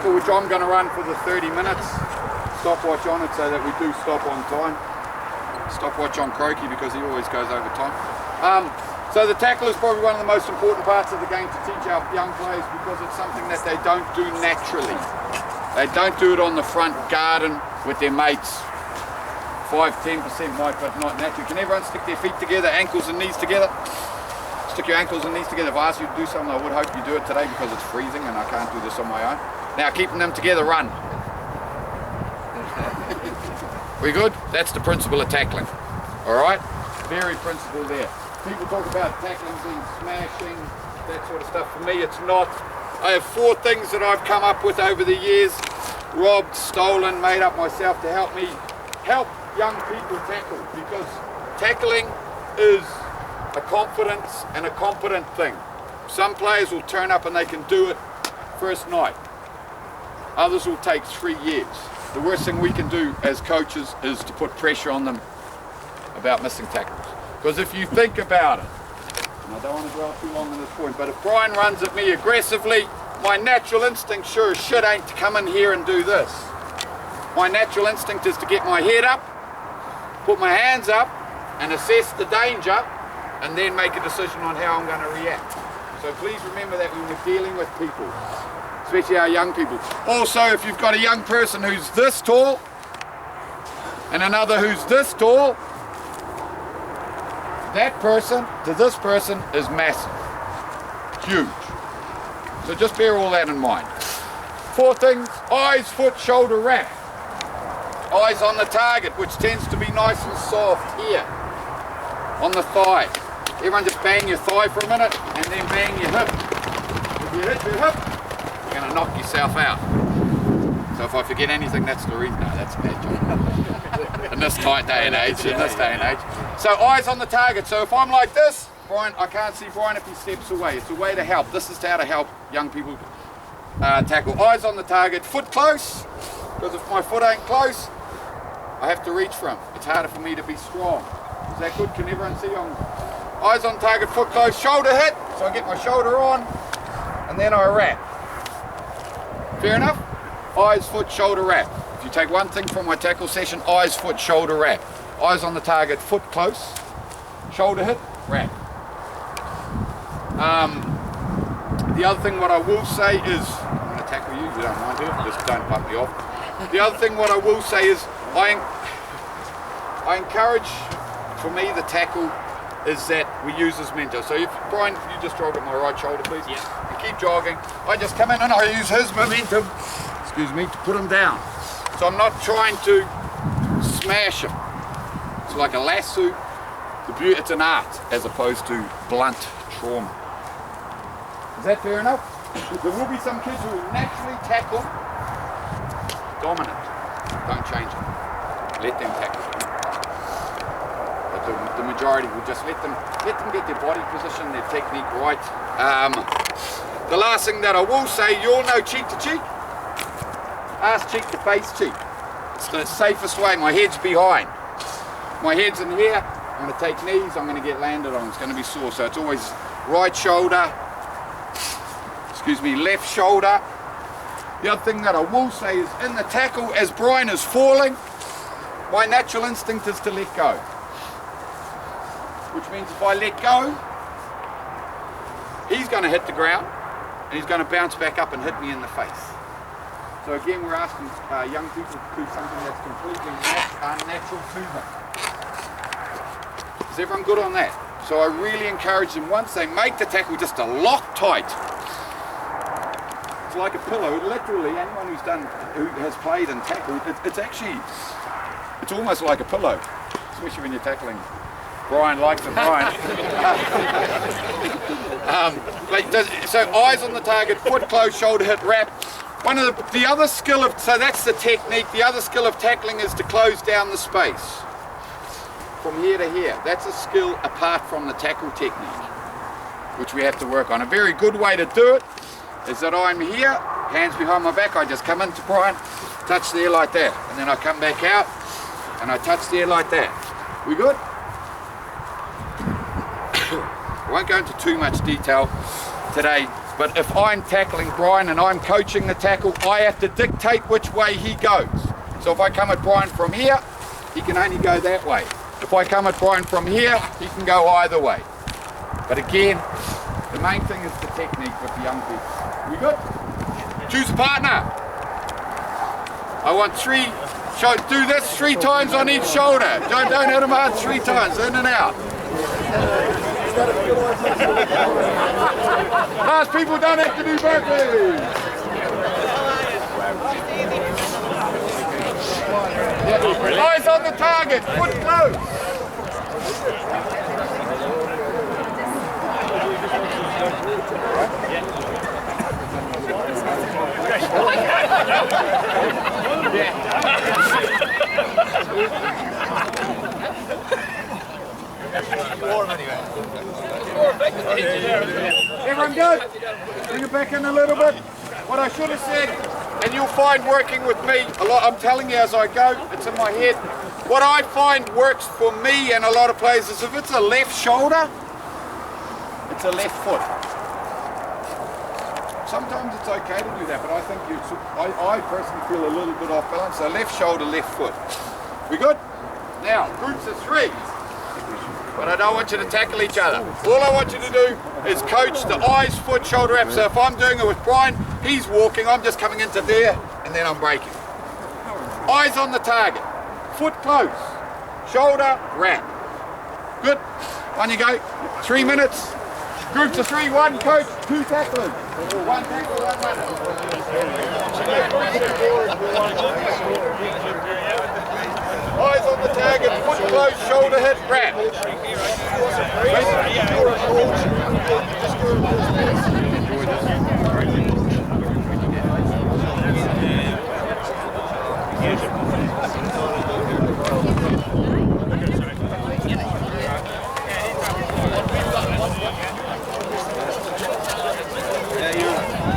Which I'm going to run for the 30 minutes. Stopwatch on it so that we do stop on time. Stopwatch on Croaky because he always goes over time. So the tackle is probably one of the most important parts of the game to teach our young players because it's something that they don't do naturally. They don't do it on the front garden with their mates. 5-10% might, but not naturally. Can everyone stick their feet together, ankles and knees together? Stick your ankles and knees together. If I asked you to do something, I would hope you do it today because it's freezing and I can't do this on my own. Now keeping them together, run. We good? That's the principle of tackling. Alright? Very principle there. People talk about tackling being smashing, that sort of stuff. For me it's not. I have 4 things that I've come up with over the years, robbed, stolen, made up myself to help me help young people tackle, because tackling is a confidence and a competent thing. Some players will turn up and they can do it first night. Others will take 3 years. The worst thing we can do as coaches is to put pressure on them about missing tackles. Because if you think about it, and I don't want to dwell too long on this point, but if Brian runs at me aggressively, my natural instinct sure as shit ain't to come in here and do this. My natural instinct is to get my head up, put my hands up, and assess the danger, and then make a decision on how I'm going to react. So please remember that when we're dealing with people, especially our young people. Also, if you've got a young person who's this tall and another who's this tall, that person to this person is massive, huge. So just bear all that in mind. 4 things: eyes, foot, shoulder, wrap. Eyes on the target, which tends to be nice and soft here on the thigh. Everyone just bang your thigh for a minute and then bang your hip. If you hit your hip, you're going to knock yourself out. So if I forget anything, that's the reason. No, that's a bad job. In this tight day and age, So eyes on the target. So if I'm like this, Brian, I can't see Brian if he steps away. It's a way to help. This is how to help young people tackle. Eyes on the target, foot close, because if my foot ain't close, I have to reach for him. It's harder for me to be strong. Is that good? Can everyone see? Eyes on target, foot close, shoulder hit. So I get my shoulder on, and then I wrap. Fair enough? Eyes, foot, shoulder, wrap. If you take one thing from my tackle session, eyes, foot, shoulder, wrap. Eyes on the target, foot close, shoulder hit, wrap. The other thing what I will say is, I'm going to tackle you, you don't mind it, just don't bump me off. The other thing what I will say is, I encourage, for me, the tackle is that we use as mentor. So if, Brian, if you just jog at my right shoulder, please. Yeah. And keep jogging. I just come in and I use his momentum, excuse me, to put him down. So I'm not trying to smash him. It's like a lasso. It's an art as opposed to blunt trauma. Is that fair enough? There will be some kids who will naturally tackle dominant. Don't change it. Let them tackle. But the majority will just let them get their body position, their technique right. The last thing that I will say, you all know cheek to cheek. Ass cheek to face cheek. It's the safest way. My head's behind. My head's in here. I'm going to take knees. I'm going to get landed on. It's going to be sore. So it's always right shoulder. Excuse me, left shoulder. The other thing that I will say is in the tackle, as Brian is falling, my natural instinct is to let go. Which means if I let go, he's going to hit the ground and he's going to bounce back up and hit me in the face. So again, we're asking young people to do something that's completely unnatural to them. Is everyone good on that? So I really encourage them, once they make the tackle, just to lock tight. It's like a pillow. Literally, anyone who has played and tackled, it's almost like a pillow, especially when you're tackling. Brian likes it, Brian. So eyes on the target, foot close, shoulder hit, wrap. One of the other skill of, so that's the technique. The other skill of tackling is to close down the space from here to here. That's a skill apart from the tackle technique, which we have to work on. A very good way to do it is that I'm here, hands behind my back. I just come into Brian, touch the air like that, and then I come back out and I touch the air like that. We good? I won't go into too much detail today, But if I'm tackling Brian and I'm coaching the tackle, I have to dictate which way he goes. So if I come at Brian from here, he can only go that way. If I come at Brian from here, he can go either way. But again, the main thing is the technique with the young people. We good? Choose a partner. I want do this 3 times on each shoulder. Don't hit them hard 3 times, in and out. Last people don't have to do burpees. Eyes on the target, foot close. Everyone good? Bring it back in a little bit. What I should have said, and you'll find working with me a lot, I'm telling you as I go, it's in my head. What I find works for me and a lot of players is if it's a left shoulder, it's a left foot. Sometimes it's okay to do that, but I think I personally feel a little bit off balance. So left shoulder, left foot. We good? Now, groups of 3. But I don't want you to tackle each other. All I want you to do is coach the eyes, foot, shoulder, wrap. So if I'm doing it with Brian, he's walking, I'm just coming into there, and then I'm breaking. Eyes on the target. Foot close. Shoulder, wrap. Good. On you go. 3 minutes. Groups of 3, 1 coach, 2 tacklers. 1 tackle, 1 runner. Eyes on the target, foot close, shoulder hit, wrap.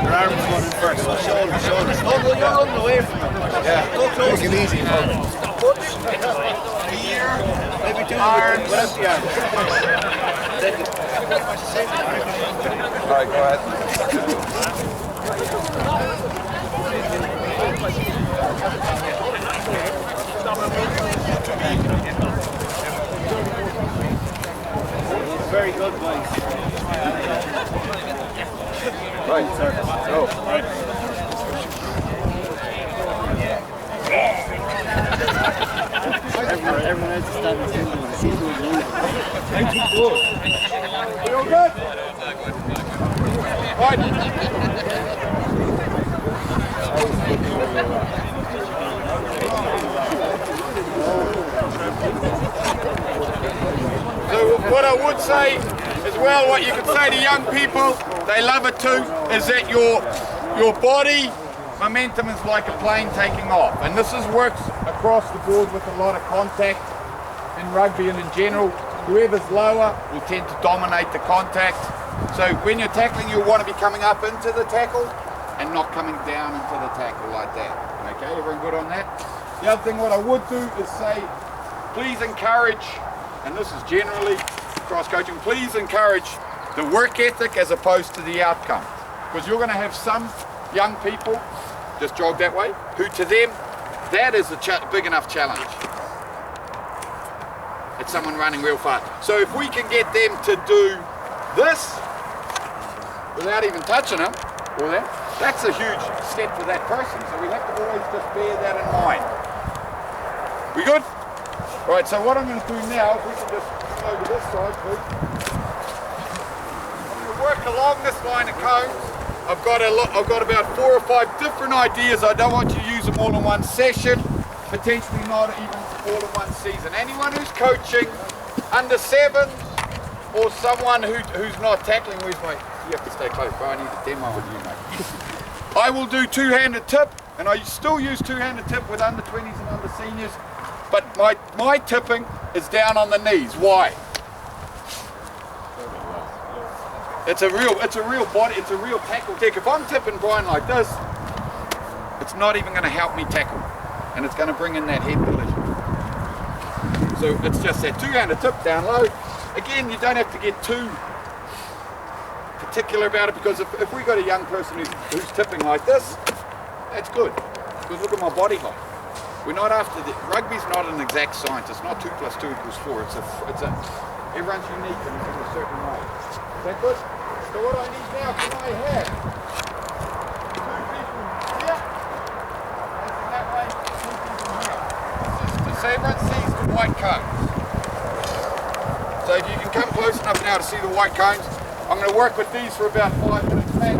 Your arms running first, so shoulders. Oh, no, you're running away from it. Yeah, go close. Make it easy. Here, maybe 2 arms. Without the arms. Alright, go ahead. Very good, boys. Right, sir. Go. Right. Everyone else is standing still and see who's moving. Thank you, good. You all good? Right. So what I would say as well, what you can say to young people, they love it too, is that your body momentum is like a plane taking off, and this works across the board with a lot of contact in rugby and in general. Whoever's lower will tend to dominate the contact. So when you're tackling, you want to be coming up into the tackle and not coming down into the tackle like that. Okay, everyone good on that? The other thing what I would do is say, please encourage, and this is generally cross-coaching, please encourage the work ethic as opposed to the outcome. Because you're going to have some young people, just jog that way, who to them, that is a big enough challenge. It's someone running real fast. So if we can get them to do this, without even touching them, or that's a huge step for that person. So we have to always just bear that in mind. We good? Right, so what I'm going to do now, if we can just come over this side, please. I'm going to work along this line of cones. I've got about 4 or 5 different ideas. I don't want you to use them all in one session, potentially not even all in one season. Anyone who's coaching under 7s or someone who's not tackling, you have to stay close, bro. I need a demo with you, mate. I will do 2-handed tip, and I still use 2-handed tip with under 20s and under seniors, but my tipping is down on the knees. Why? It's a real body, it's a real tackle tech. If I'm tipping Brian like this, it's not even going to help me tackle, and it's going to bring in that head collision. So it's just that 2-handed tip down low. Again, you don't have to get too particular about it because if we got a young person who's tipping like this, that's good. Because look at my body height. We're not after the rugby's not an exact science. It's not 2 + 2 = 4. It's a everyone's unique in a certain way. Is that good? So what I need now, can I have 2 people here, facing that way, 2 people here. So everyone sees the white cones. So if you can come close enough now to see the white cones, I'm going to work with these for about 5 minutes max.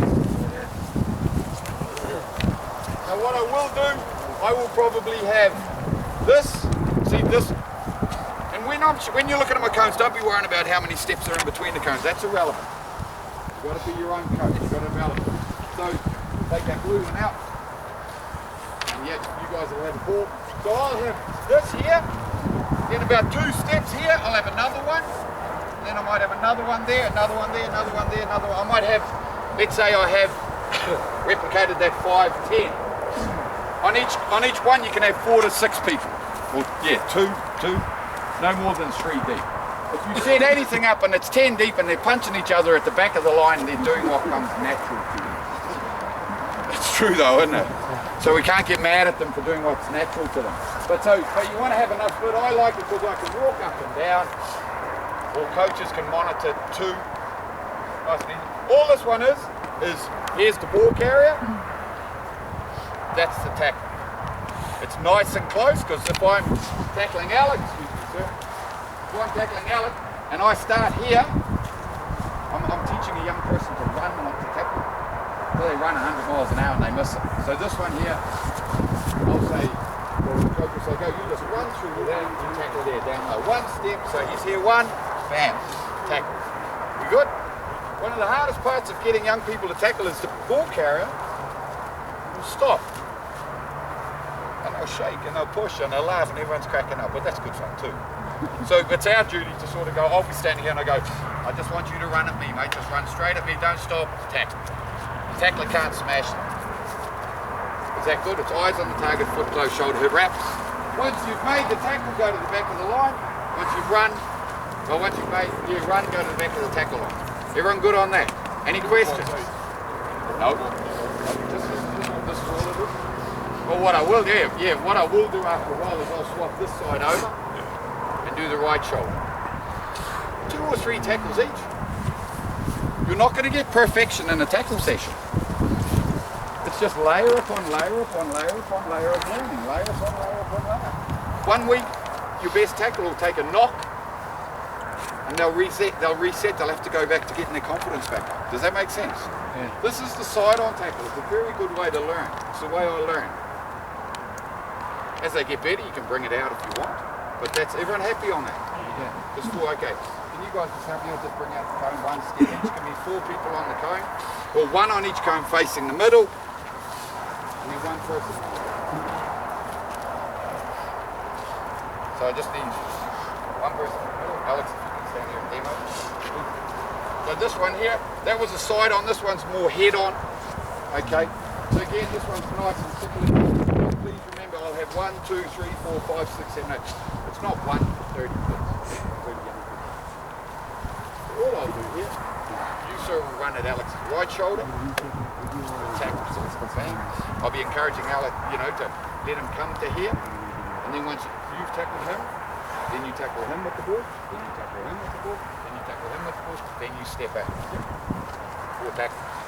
Now what I will do, I will probably have this, see this, and when you're looking at my cones, don't be worrying about how many steps are in between the cones, that's irrelevant. You've got to be your own coach, you've got to develop it. So, take that blue one out, and yet you guys will have a ball. So I'll have this here, then about 2 steps here, I'll have another one, then I might have another one there, another one there, another one there, another one. I might have, let's say I have replicated that 5, 10. On each one you can have 4 to 6 people. Well, yeah, two, no more than 3 deep. If you set anything up and it's 10 deep and they're punching each other at the back of the line, they're doing what comes natural to them. It's true though, isn't it? So we can't get mad at them for doing what's natural to them. But you want to have enough split. I like it because I can walk up and down, or coaches can monitor too. Nice and easy. All this one is here's the ball carrier. That's the tackle. It's nice and close because if I'm tackling Alex, excuse me sir, if I'm tackling Alex and I start here, I'm teaching a young person to run, not to tackle. So they run 100 miles an hour and they miss it. So this one here, I'll say, well the coach will say, go, you just run through with that, you tackle there, down low. 1 step, so he's here 1, bam, tackle. We good? One of the hardest parts of getting young people to tackle is the ball carrier will stop. And they'll shake and they'll push and they'll laugh and everyone's cracking up, but that's good fun too. So it's our duty to sort of go, I'll be standing here and I go, I just want you to run at me, mate, just run straight at me, don't stop, tackle. The tackler can't smash it. Is that good? It's eyes on the target, foot close, shoulder, hip wrap. Once you've made the tackle, go to the back of the line. Once you've run, go to the back of the tackle line. Everyone good on that? Any questions? No? This is all it is. Well, what I will do, what I will do after a while is I'll swap this side over and do the right shoulder. 2 or 3 tackles each. You're not going to get perfection in a tackle session. It's just layer upon layer upon layer upon layer of learning. Layer upon layer upon layer. 1 week, your best tackle will take a knock and they'll reset, they'll have to go back to getting their confidence back up. Does that make sense? Yeah. This is the side-on tackle. It's a very good way to learn. It's the way I learn. As they get better, you can bring it out if you want. But that's everyone happy on that? Yeah. Just 4, okay. Can you guys just help me out? Just bring out the cone 1 step each. Give me 4 people on the cone. Or 1 on each cone facing the middle. And then 1 person. So I just need 1 person in the middle. Alex, if you can stand here and demo. So this one here, that was a side on. This one's more head on. Okay. So again, this one's nice and simple. Please remember, I'll have 1, 2, 3, 4, 5, 6, 7, 8. It's not 1, 30 kids. 30 young kids. So all I'll do here, you sir will run at Alex's right shoulder. Tackle, so it's bang. I'll be encouraging Alex, to let him come to here. And then once you've tackled him, then you tackle him with the ball, then you tackle him with the ball, then you tackle him with the ball, then you step back. 4 tackles.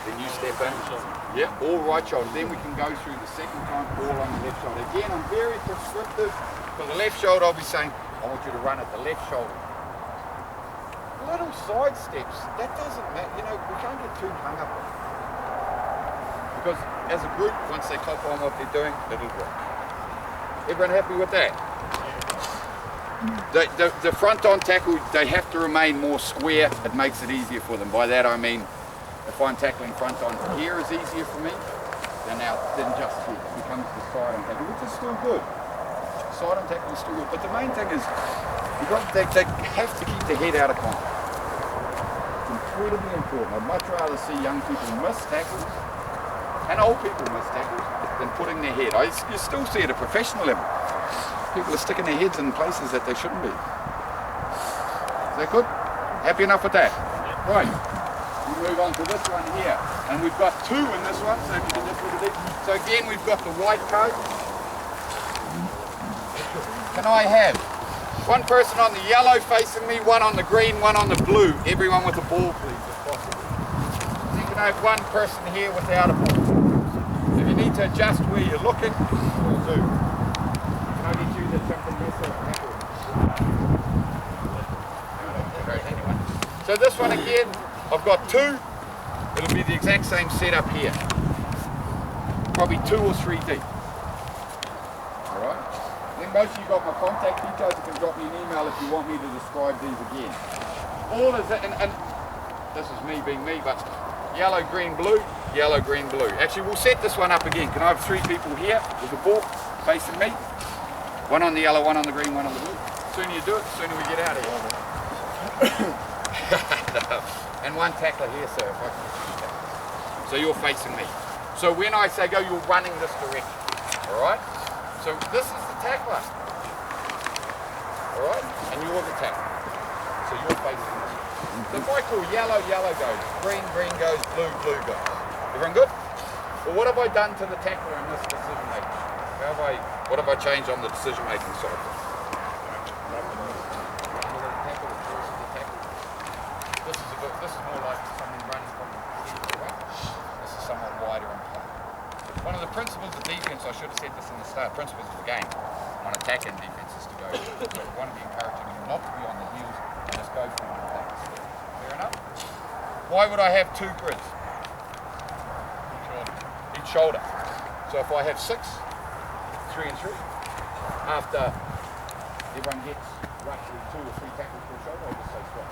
Then you step in. Yeah, all right shoulder. Then we can go through the second time, all on the left shoulder. Again, I'm very prescriptive. For the left shoulder, I'll be saying, I want you to run at the left shoulder. Little side steps, that doesn't matter. We can't get too hung up on it. Because as a group, once they cop on what they're doing, it'll work. Everyone happy with that? The front on tackle, they have to remain more square. It makes it easier for them. By that I mean, if I'm tackling front on here is easier for me than just here. It becomes the side on tackle, which is still good. Side on tackle is still good. But the main thing is, they have to keep their head out of contact. It's incredibly important. I'd much rather see young people miss tackles and old people miss tackles than putting their head. You still see it at a professional level. People are sticking their heads in places that they shouldn't be. Is that good? Happy enough with that? Right, we move on to this one here. And we've got two in this one, so if you can just look at it. So again, we've got the white coat. Can I have one person on the yellow facing me, one on the green, one on the blue? Everyone with a ball, please, if possible. So you can have one person here without a ball. If you need to adjust where you're looking, we'll do. Can I get you to jump in there so I can have it? So this one again, I've got two. It'll be the exact same setup here. Probably 2 or 3 deep. Alright? Then most of you got my contact details. You can drop me an email if you want me to describe these again. All is that, and this is me being me, but yellow, green, blue, yellow, green, blue. Actually, we'll set this one up again. Can I have 3 people here with the ball facing me? One on the yellow, one on the green, one on the blue. The sooner you do it, the sooner we get out of here. And one tackler here, sir, if I can get you that. So you're facing me. So when I say go, you're running this direction. Alright? So this is the tackler. Alright? And you're the tackler. So you're facing this. So if I call yellow, yellow goes. Green, green goes. Blue, blue goes. Everyone good? Well, what have I done to the tackler in this decision making? What have I changed on the decision making side? This is more like someone running from the back. This is somewhat wider in play. One of the principles of defense, I should have said this in the start, principles of the game on attack and defense is to go. We want to be encouraging you not to be on the heels and just go for the attack. Fair enough? Why would I have 2 grids? Each shoulder. So if I have 6, 3 and 3, after everyone gets roughly 2 or 3 tackles per shoulder, I'll just say swap.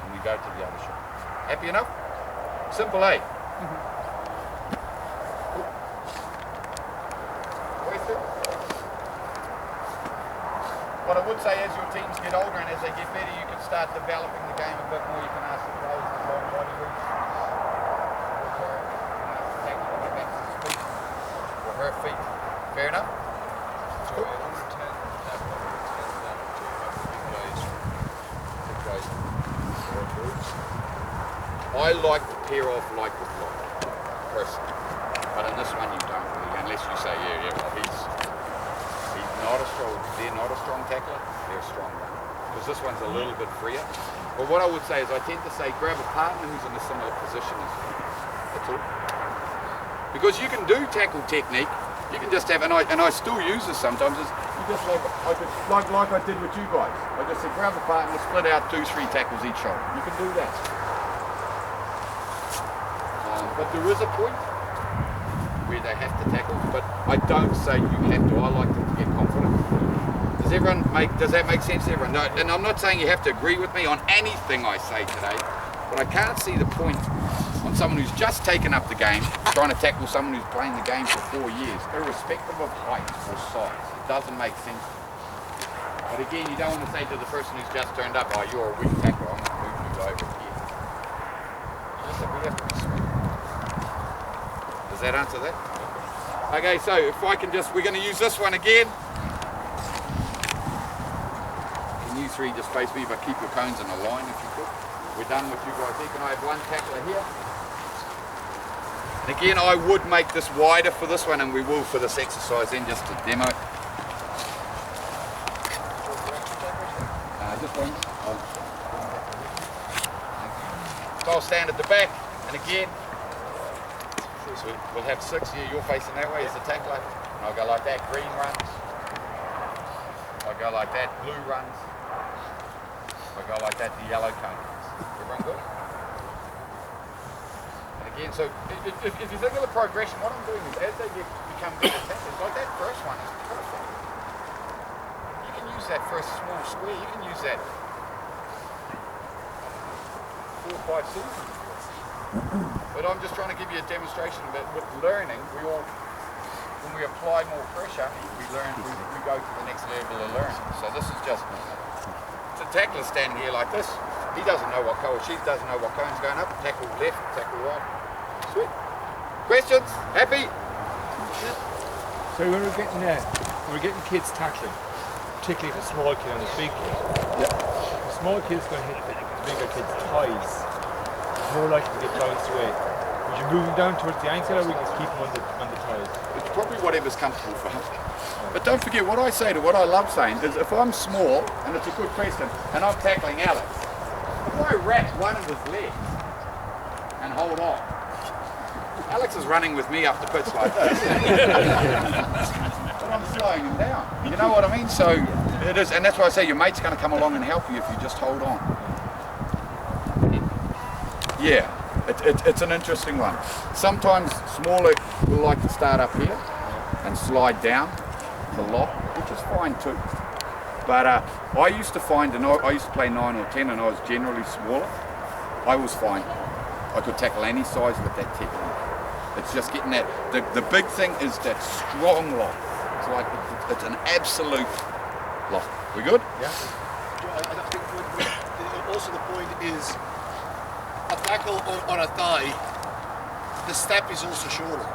And we go to the other shoulder. Happy enough? Simple, eh? What I would say, as your teams get older and as they get better, you can start developing the game a bit more. You can ask the players to long body routes, tackle on the back of his feet or her feet. Fair enough? So under 10, tackle under 10, down to big guys. I like to pair off like with like, personally. But in this one you don't really, unless you say, yeah, well, he's not a strong, they're not a strong tackler, they're a strong runner. Because this one's a little bit freer. But what I would say is I tend to say grab a partner who's in a similar position as you. That's all. Because you can do tackle technique, you can just have, and I still use this sometimes, is you just like I did with you guys. I just said grab a partner, split out 2, 3 tackles each shoulder. You can do that. But there is a point where they have to tackle, but I don't say you have to. I like them to get confident. Does that make sense to everyone? No, and I'm not saying you have to agree with me on anything I say today, but I can't see the point on someone who's just taken up the game, trying to tackle someone who's playing the game for 4 years, irrespective of height or size. It doesn't make sense. But again, you don't want to say to the person who's just turned up, oh, you're a weak tackler, I'm going to move you over here. Just that we have to be sweet. Does that answer that? Okay, so if I can just, we're going to use this one again. Can you 3 just face me, but keep your cones in a line if you could. We're done with you guys here. Can I have one tackler here? And again, I would make this wider for this one, and we will for this exercise then, just to demo it. Just one. So I'll stand at the back, and again, so we'll have 6 here. You're facing that way as the tackler. And I'll go like that. Green runs. I'll go like that. Blue runs. I'll go like that. The yellow comes. Everyone good? And again, so if you think of the progression, what I'm doing is as they become better tacklers, like that first one is perfect. You can use that first small square. You can use that 4 or 5 seasons. But I'm just trying to give you a demonstration that with learning, when we apply more pressure, we go to the next level of learning. So this is just, it's a tackler standing here like this. He doesn't know what cone, she doesn't know what cone's going up. Tackle left, tackle right. Sweet. Questions? Happy? So when we're getting kids tackling, particularly the small kid and the big kid. Yeah. small kids going to hit the bigger kids' thighs, more likely to get bounced away. Would you move them down towards the ankle, or we just keep them on the thighs? It's probably whatever's comfortable for him. But don't forget, what I say to what I love saying is, if I'm small, and it's a good question, and I'm tackling Alex, if I wrap one of his legs and hold on, Alex is running with me up the pitch like this. But I'm slowing him down. You know what I mean? So it is, and that's why I say your mate's going to come along and help you if you just hold on. Yeah, it's an interesting one. Sometimes smaller will like to start up here and slide down the lock, which is fine too. But I used to find, and I used to play 9 or 10, and I was generally smaller. I was fine. I could tackle any size with that technique. It's just getting that. The big thing is that strong lock. It's like it's an absolute lock. We good? Yeah. I think also the point is a tackle on a thigh. The step is also shorter,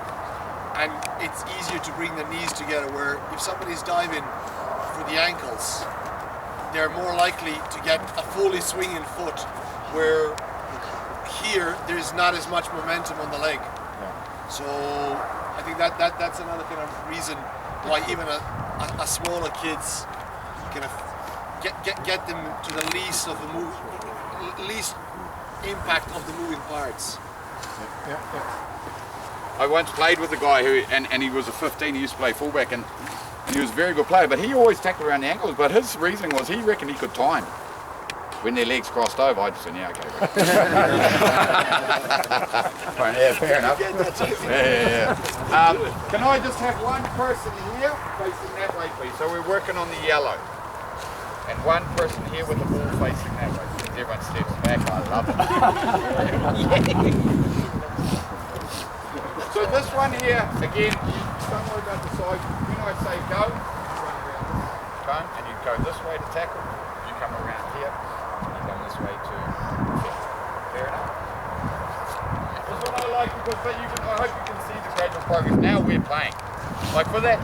and it's easier to bring the knees together. Where if somebody's diving for the ankles, they're more likely to get a fully swinging foot. Where here there's not as much momentum on the leg. So I think that's another kind of reason why even a smaller kids kind of get them to the least of the least impact of the moving parts. Yeah. I once played with a guy who, and he was a 15, he used to play fullback, and he was a very good player, but he always tackled around the ankles, but his reasoning was he reckoned he could time. When their legs crossed over, I just said, yeah, okay. Yeah, fair enough. Yeah. Can I just have one person here facing that way, please? So we're working on the yellow. And one person here with the ball facing that way. Because everyone steps back. I love it. So this one here, again, don't worry about the size. When I say go, you run around this cone and you go this way to tackle. You come around here. This way too. Fair enough. This one I like because I hope you can see the gradual progress. Now we're playing. Like for that,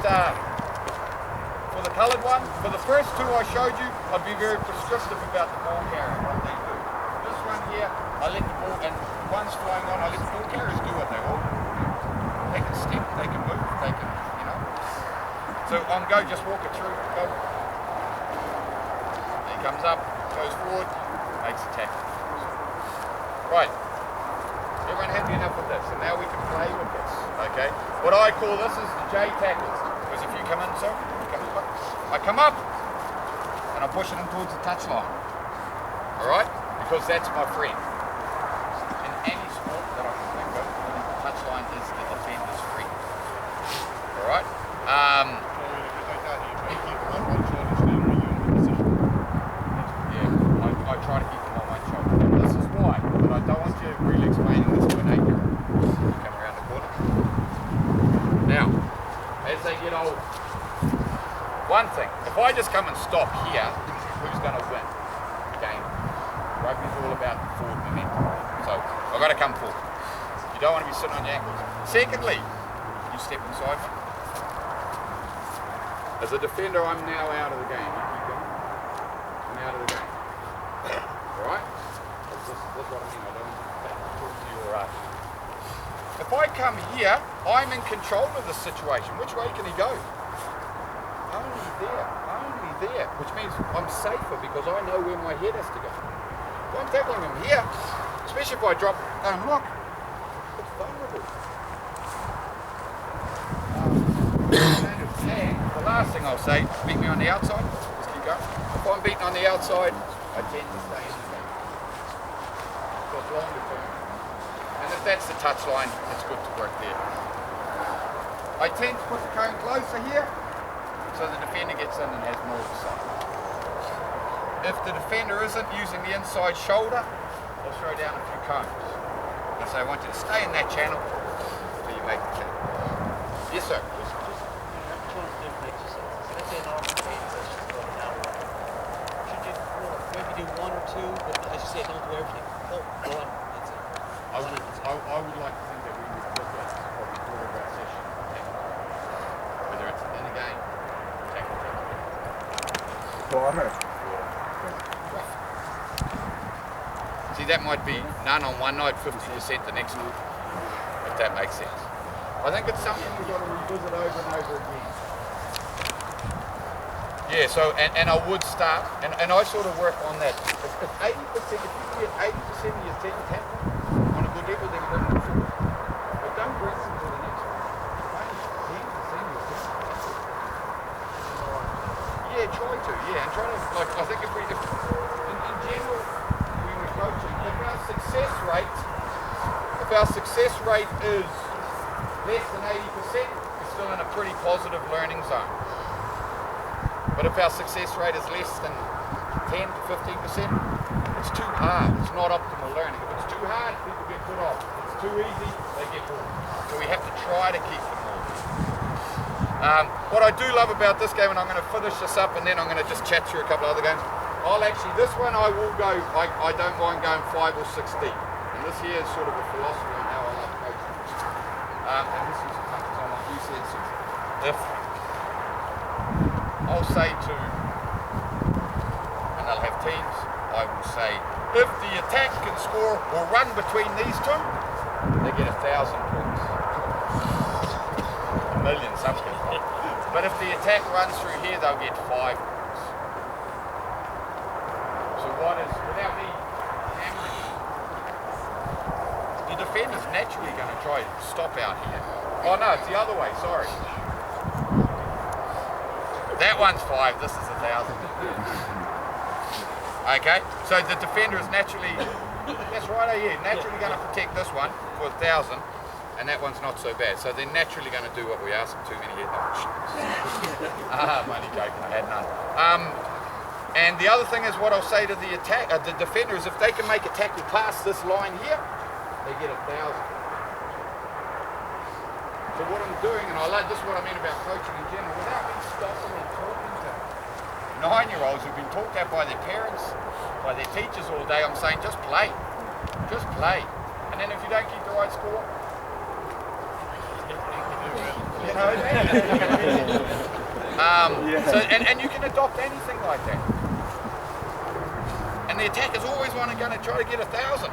for the coloured one, for the first two I showed you, I'd be very prescriptive about the ball carrier, what they do. This one here, I let the ball, and one's flying on, I let the ball carriers do what they want. They can step, they can move, they can, you know. So on go, just walk it through, go. He comes up, goes forward. Makes a tackle. Right. Everyone happy enough with this? And now we can play with this. Okay. What I call this is the J tackle. Because if you come in, so I come up and I'm pushing him towards the touch line. Alright? Because that's my friend. In any sport that I can think of, the touch line is the defender's friend. Alright? I try to keep them on one shoulder. This is why, but I don't want you really explaining this to an 8-year-old. You come around the corner. Now, as they get older, one thing, if I just come and stop here, who's going to win the game? Rugby's all about the forward momentum. So, I've got to come forward. You don't want to be sitting on your ankles. Secondly, you step inside me. As a defender, I'm now out of the game. You keep going. I'm out of the game. Alright? That's what I mean. I don't want to talk to you or if I come here, I'm in control of the situation. Which way can he go? Only there. Which means I'm safer because I know where my head has to go. If I'm tackling him here, especially if I drop and look, it's vulnerable. The last thing I'll say, beat me on the outside, just keep going. If I'm beaten on the outside, I tend to stay in the game. So it's longer term. And if that's the touch line, it's good to work there. I tend to put the cone closer here, so the defender gets in and has more of a sight. If the defender isn't using the inside shoulder, I'll throw down a few cones. And so I want you to stay in that channel until you make the channel. Yes, sir. Do one or two, but as you say, don't do everything. Oh, go on. That's it. I would like to think that we would look at probably 4 of our sessions. Whether it's in a game, tackle. Quarter. Rough. See, that might be none on one night, 50% the next night, if that makes sense. I think it's something we've got to revisit over and over again. Yeah, so, and I would start, and I sort of work on that. If 80%, if you get 80% of your team tackling on a good level, then bring them forward. But don't bring them to the next one. Only 10% of your team. Yeah, try to, yeah, and try to, like, I think if in general, when we're coaching, if our success rate is less than 80%, we're still in a pretty positive learning zone. But if our success rate is less than 10 to 15%, it's too hard. It's not optimal learning. If it's too hard, people get put off. If it's too easy, they get bored. So we have to try to keep them moving. What I do love about this game, and I'm going to finish this up and then I'm going to just chat through a couple of other games. This one I will go, I don't mind going 5 or 6 deep. And this here is sort of a philosophy on how I love coaching. And this is something on what you said, Susan. If I'll say to, and they'll have teams, I will say, if the attack can score or run between these two, they get 1,000 points. A million, some people. But if the attack runs through here, they'll get 5 points. So what is, without me hammering, the defender's naturally going to try to stop out here. Oh no, it's the other way, sorry. That one's 5, this is 1,000. Okay, so the defender is naturally, that's right, yeah, naturally going to protect this one for 1,000, and that one's not so bad. So they're naturally going to do what we ask them to. Many head knowledge. I'm only joking, I had none. And the other thing is what I'll say to the the defender is if they can make a tackle past this line here, they get 1,000. So what I'm doing, and this is what I mean about coaching in general, without me stopping and talking to 9-year-olds who've been talked at by their parents, by their teachers all day, I'm saying just play. Just play. And then if you don't keep the right score, you know. So, and you can adopt anything like that. And the attackers always going to try to get 1,000.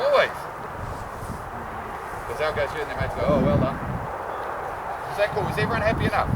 Always. Because they'll go through and their mates go, oh, well done. Is that cool? Is everyone happy enough?